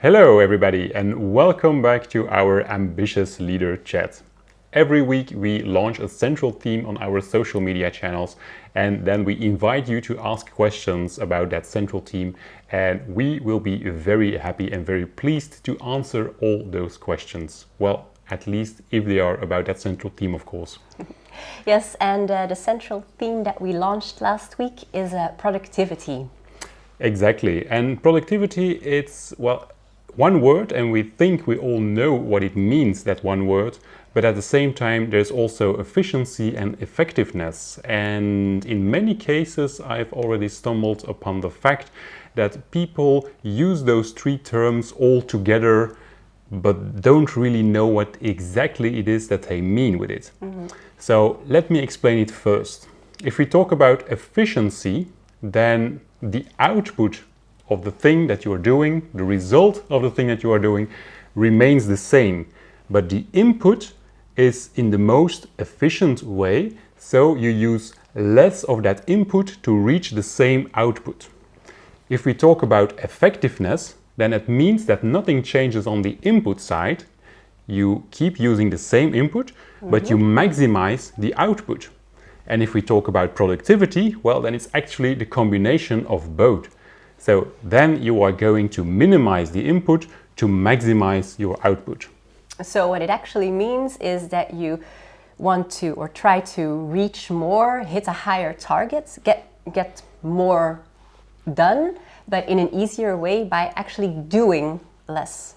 Hello everybody and welcome back to our Ambitious Leader Chat. Every week we launch a central theme on our social media channels and then we invite you to ask questions about that central theme, and we will be very happy and very pleased to answer all those questions. Well, at least if they are about that central theme, of course. Yes, and the central theme that we launched last week is productivity. Exactly, and productivity, it's, one word, and we think we all know what it means, that one word, but at the same time there's also efficiency and effectiveness. And in many cases I've already stumbled upon the fact that people use those three terms all together but don't really know what exactly it is that they mean with it. So let me explain it first. If we talk about efficiency, then the output of the thing that you are doing, the result of the thing that you are doing, remains the same. But the input is in the most efficient way, so you use less of that input to reach the same output. If we talk about effectiveness, then it means that nothing changes on the input side. You keep using the same input, but you maximize the output. And if we talk about productivity, well, then it's actually the combination of both. So then you are going to minimize the input to maximize your output. So what it actually means is that you want to or try to reach more, hit a higher target, get more done, but in an easier way by actually doing less.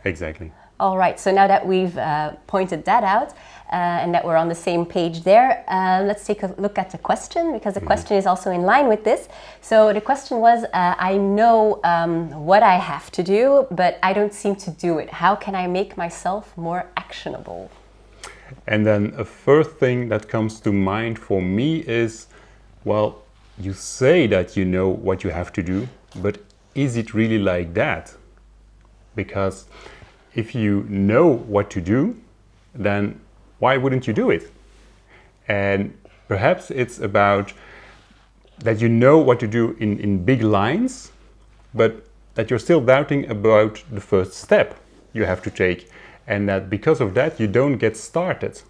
Exactly. All right, so now that we've pointed that out and that we're on the same page there, let's take a look at the question, because the question is also in line with this. So the question was, I know what I have to do, but I don't seem to do it. How can I make myself more actionable? And then a first thing that comes to mind for me is, well, you say that you know what you have to do, but is it really like that? Because if you know what to do, then why wouldn't you do it? And perhaps it's about that you know what to do in big lines, but that you're still doubting about the first step you have to take, and that because of that you don't get started.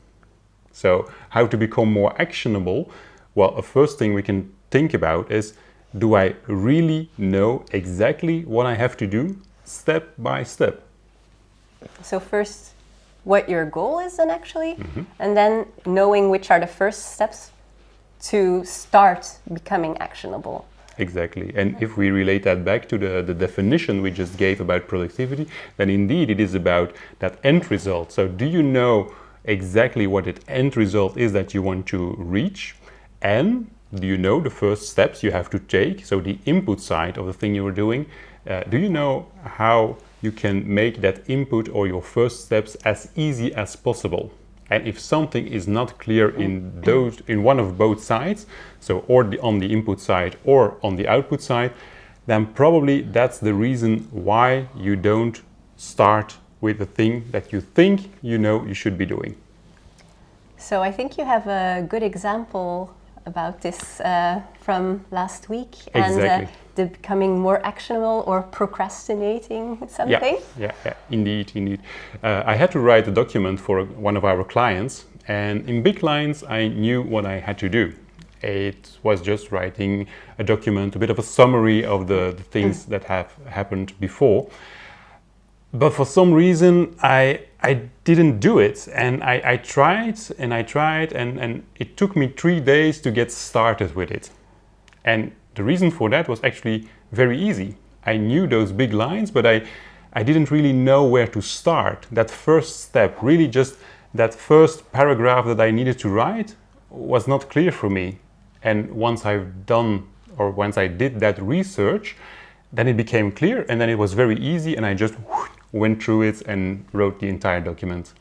So how to become more actionable? Well, a first thing we can think about is, do I really know exactly what I have to do step by step? So first, what your goal is then actually, and then knowing which are the first steps to start becoming actionable. Exactly. And if we relate that back to the definition we just gave about productivity, then indeed it is about that end result. So do you know exactly what that end result is that you want to reach? And do you know the first steps you have to take? So the input side of the thing you are doing, do you know how you can make that input or your first steps as easy as possible? And if something is not clear in one of both sides, so on the input side or on the output side, then probably that's the reason why you don't start with the thing that you think you know you should be doing. So I think you have a good example about this from last week. Exactly. And the becoming more actionable or procrastinating something. Yeah, indeed. I had to write a document for one of our clients, and in big lines I knew what I had to do. It was just writing a document, a bit of a summary of the things that have happened before. But for some reason I didn't do it, and I tried and it took me 3 days to get started with it. And the reason for that was actually very easy. I knew those big lines, but I didn't really know where to start. That first step, really just that first paragraph that I needed to write, was not clear for me. And once I did that research, then it became clear, and then it was very easy, and I just went through it and wrote the entire document.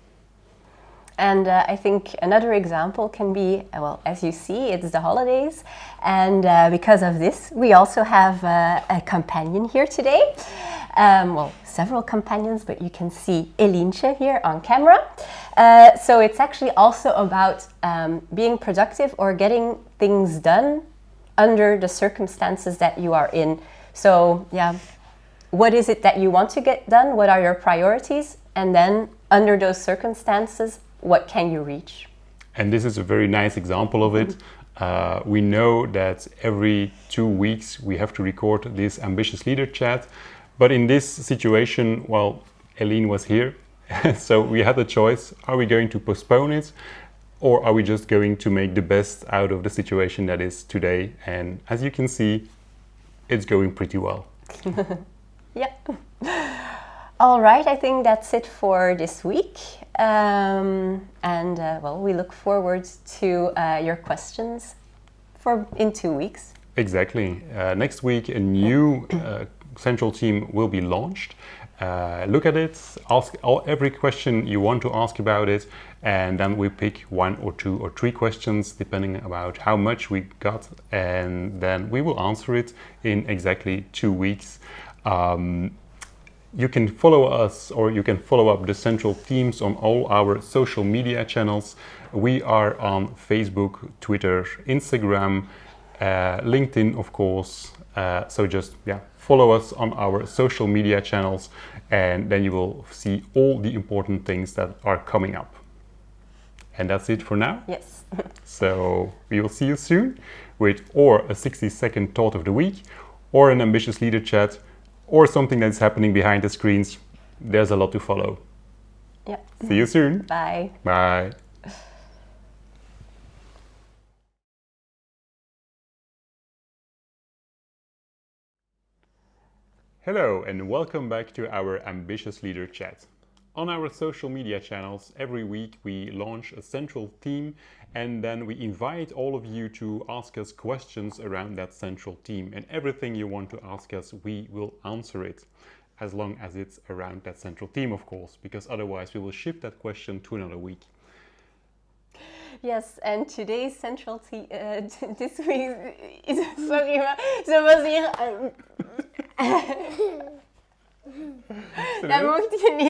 And I think another example can be, well, as you see, it's the holidays. And because of this, we also have a companion here today. Well, several companions, but you can see Elientje here on camera. So it's actually also about being productive or getting things done under the circumstances that you are in. So, yeah, what is it that you want to get done? What are your priorities? And then under those circumstances, what can you reach? And this is a very nice example of it. We know that every 2 weeks we have to record this ambitious leader chat. But in this situation, well, Eline was here. So we had the choice. Are we going to postpone it? Or are we just going to make the best out of the situation that is today? And as you can see, it's going pretty well. Yeah. All right, I think that's it for this week. Well, we look forward to your questions in 2 weeks. Exactly. Next week, a new central team will be launched. Look at it, ask every question you want to ask about it, and then we pick 1 or 2 or 3 questions depending about how much we got, and then we will answer it in exactly 2 weeks. You can follow us, or you can follow up the central teams on all our social media channels. We are on Facebook, Twitter, Instagram, LinkedIn, of course. So just follow us on our social media channels, and then you will see all the important things that are coming up. And that's it for now. Yes. So we will see you soon with or a 60-second thought of the week, or an ambitious leader chat, or something that's happening behind the screens. There's a lot to follow. Yeah. See you soon. Bye. Bye. Hello and welcome back to our Ambitious Leader Chat. On our social media channels, every week we launch a central theme, and then we invite all of you to ask us questions around that central theme. And everything you want to ask us, we will answer it, as long as it's around that central theme, of course, because otherwise we will shift that question to another week. Yes, and today's central theme, this week is, sorry, maar ze was hier... Dat mocht je niet.